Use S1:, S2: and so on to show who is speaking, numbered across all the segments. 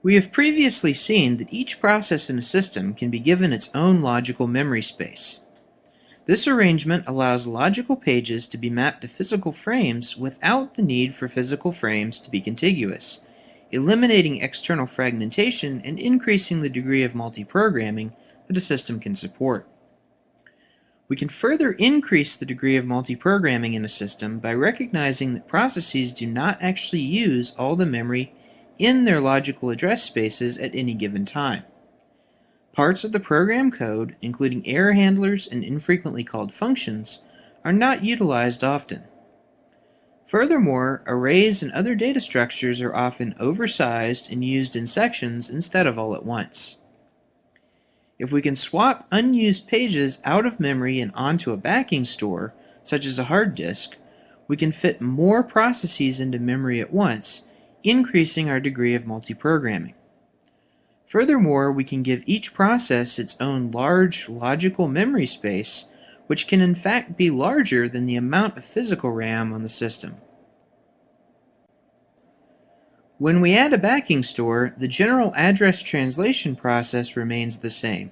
S1: We have previously seen that each process in a system can be given its own logical memory space. This arrangement allows logical pages to be mapped to physical frames without the need for physical frames to be contiguous, eliminating external fragmentation and increasing the degree of multiprogramming that a system can support. We can further increase the degree of multiprogramming in a system by recognizing that processes do not actually use all the memory in their logical address spaces at any given time. Parts of the program code, including error handlers and infrequently called functions, are not utilized often. Furthermore, arrays and other data structures are often oversized and used in sections instead of all at once. If we can swap unused pages out of memory and onto a backing store, such as a hard disk, we can fit more processes into memory at once, increasing our degree of multiprogramming. Furthermore, we can give each process its own large logical memory space, which can in fact be larger than the amount of physical RAM on the system. When we add a backing store, the general address translation process remains the same.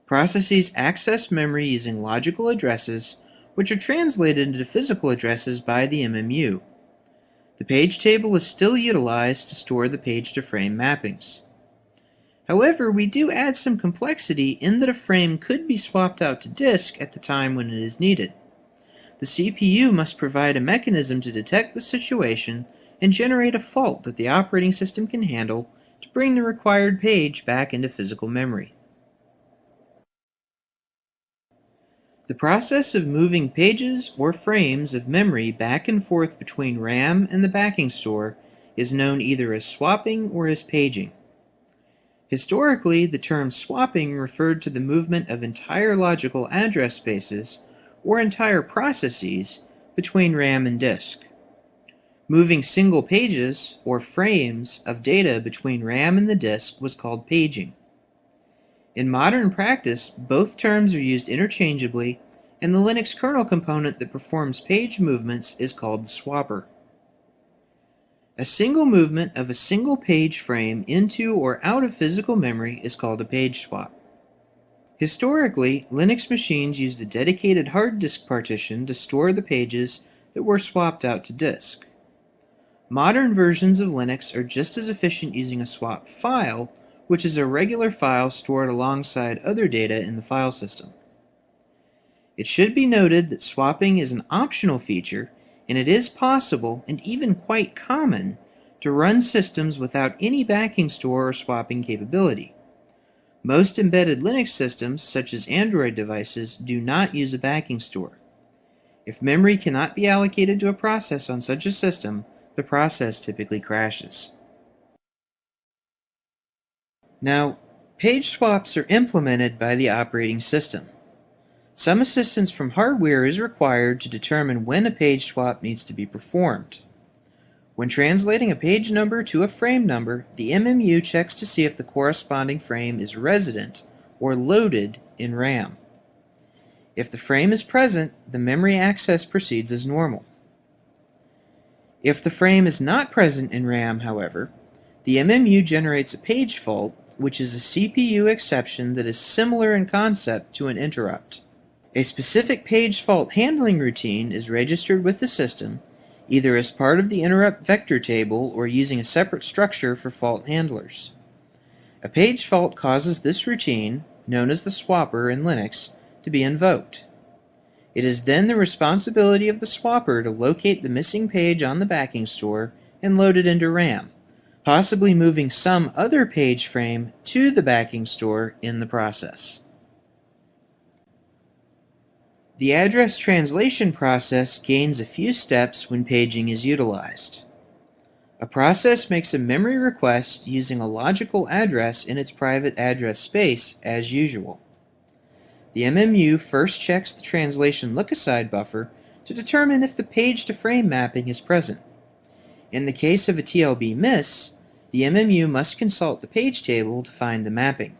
S1: Processes access memory using logical addresses, which are translated into physical addresses by the MMU. The page table is still utilized to store the page-to-frame mappings. However, we do add some complexity in that a frame could be swapped out to disk at the time when it is needed. The CPU must provide a mechanism to detect the situation and generate a fault that the operating system can handle to bring the required page back into physical memory. The process of moving pages or frames of memory back and forth between RAM and the backing store is known either as swapping or as paging. Historically, the term swapping referred to the movement of entire logical address spaces or entire processes between RAM and disk. Moving single pages or frames of data between RAM and the disk was called paging. In modern practice, both terms are used interchangeably, and the Linux kernel component that performs page movements is called the swapper. A single movement of a single page frame into or out of physical memory is called a page swap. Historically, Linux machines used a dedicated hard disk partition to store the pages that were swapped out to disk. Modern versions of Linux are just as efficient using a swap file, which is a regular file stored alongside other data in the file system. It should be noted that swapping is an optional feature, and it is possible, and even quite common, to run systems without any backing store or swapping capability. Most embedded Linux systems, such as Android devices, do not use a backing store. If memory cannot be allocated to a process on such a system, the process typically crashes. Now, page swaps are implemented by the operating system. Some assistance from hardware is required to determine when a page swap needs to be performed. When translating a page number to a frame number, the MMU checks to see if the corresponding frame is resident or loaded in RAM. If the frame is present, the memory access proceeds as normal. If the frame is not present in RAM, however, the MMU generates a page fault, which is a CPU exception that is similar in concept to an interrupt. A specific page fault handling routine is registered with the system, either as part of the interrupt vector table or using a separate structure for fault handlers. A page fault causes this routine, known as the swapper in Linux, to be invoked. It is then the responsibility of the swapper to locate the missing page on the backing store and load it into RAM, possibly moving some other page frame to the backing store in the process. The address translation process gains a few steps when paging is utilized. A process makes a memory request using a logical address in its private address space as usual. The MMU first checks the translation look-aside buffer to determine if the page-to-frame mapping is present. In the case of a TLB miss, the MMU must consult the page table to find the mapping.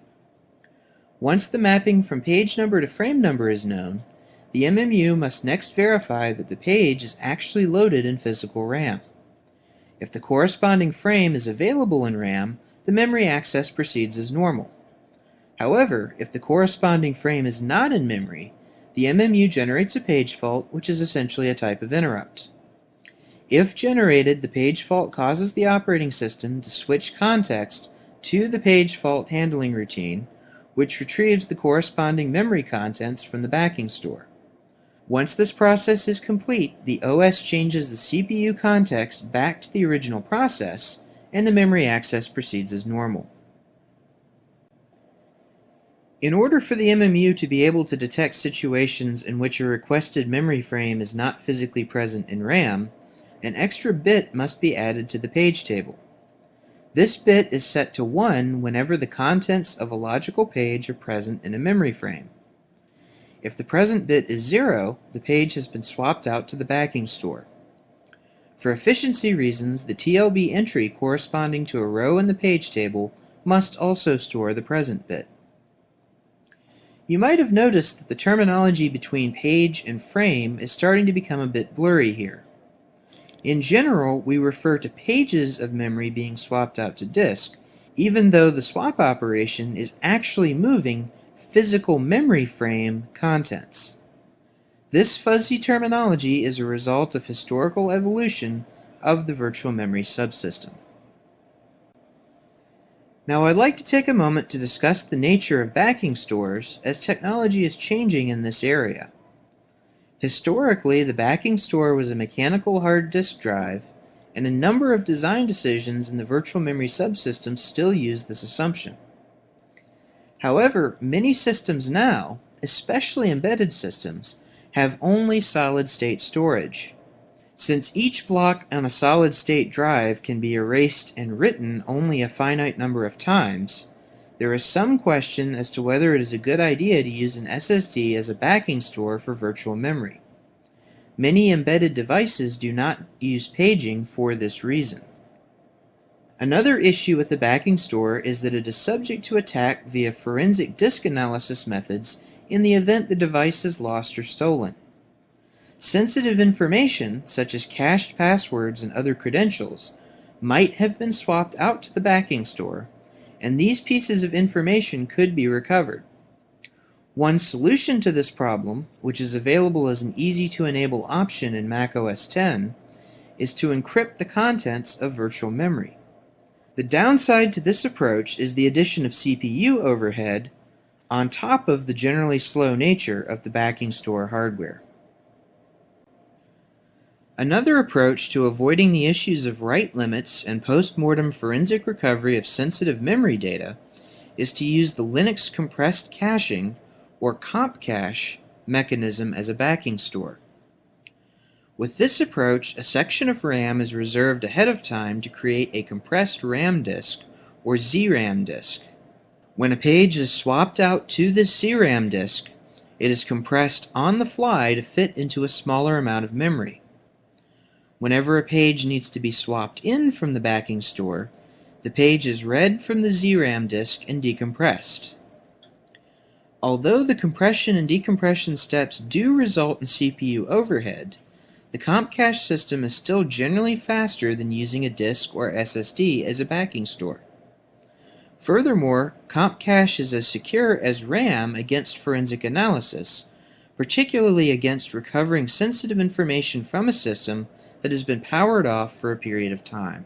S1: Once the mapping from page number to frame number is known, the MMU must next verify that the page is actually loaded in physical RAM. If the corresponding frame is available in RAM, the memory access proceeds as normal. However, if the corresponding frame is not in memory, the MMU generates a page fault, which is essentially a type of interrupt. If generated, the page fault causes the operating system to switch context to the page fault handling routine, which retrieves the corresponding memory contents from the backing store. Once this process is complete, the OS changes the CPU context back to the original process, and the memory access proceeds as normal. In order for the MMU to be able to detect situations in which a requested memory frame is not physically present in RAM, an extra bit must be added to the page table. This bit is set to 1 whenever the contents of a logical page are present in a memory frame. If the present bit is 0, the page has been swapped out to the backing store. For efficiency reasons, the TLB entry corresponding to a row in the page table must also store the present bit. You might have noticed that the terminology between page and frame is starting to become a bit blurry here. In general, we refer to pages of memory being swapped out to disk, even though the swap operation is actually moving physical memory frame contents. This fuzzy terminology is a result of historical evolution of the virtual memory subsystem. Now I'd like to take a moment to discuss the nature of backing stores as technology is changing in this area. Historically, the backing store was a mechanical hard disk drive, and a number of design decisions in the virtual memory subsystem still use this assumption. However, many systems now, especially embedded systems, have only solid-state storage. Since each block on a solid-state drive can be erased and written only a finite number of times, there is some question as to whether it is a good idea to use an SSD as a backing store for virtual memory. Many embedded devices do not use paging for this reason. Another issue with the backing store is that it is subject to attack via forensic disk analysis methods in the event the device is lost or stolen. Sensitive information, such as cached passwords and other credentials, might have been swapped out to the backing store, and these pieces of information could be recovered. One solution to this problem, which is available as an easy-to-enable option in Mac OS X, is to encrypt the contents of virtual memory. The downside to this approach is the addition of CPU overhead on top of the generally slow nature of the backing store hardware. Another approach to avoiding the issues of write limits and post-mortem forensic recovery of sensitive memory data is to use the Linux compressed caching, or comp cache, mechanism as a backing store. With this approach, a section of RAM is reserved ahead of time to create a compressed RAM disk, or ZRAM disk. When a page is swapped out to this ZRAM disk, it is compressed on the fly to fit into a smaller amount of memory. Whenever a page needs to be swapped in from the backing store, the page is read from the ZRAM disk and decompressed. Although the compression and decompression steps do result in CPU overhead, the comp cache system is still generally faster than using a disk or SSD as a backing store. Furthermore, comp cache is as secure as RAM against forensic analysis, particularly against recovering sensitive information from a system that has been powered off for a period of time.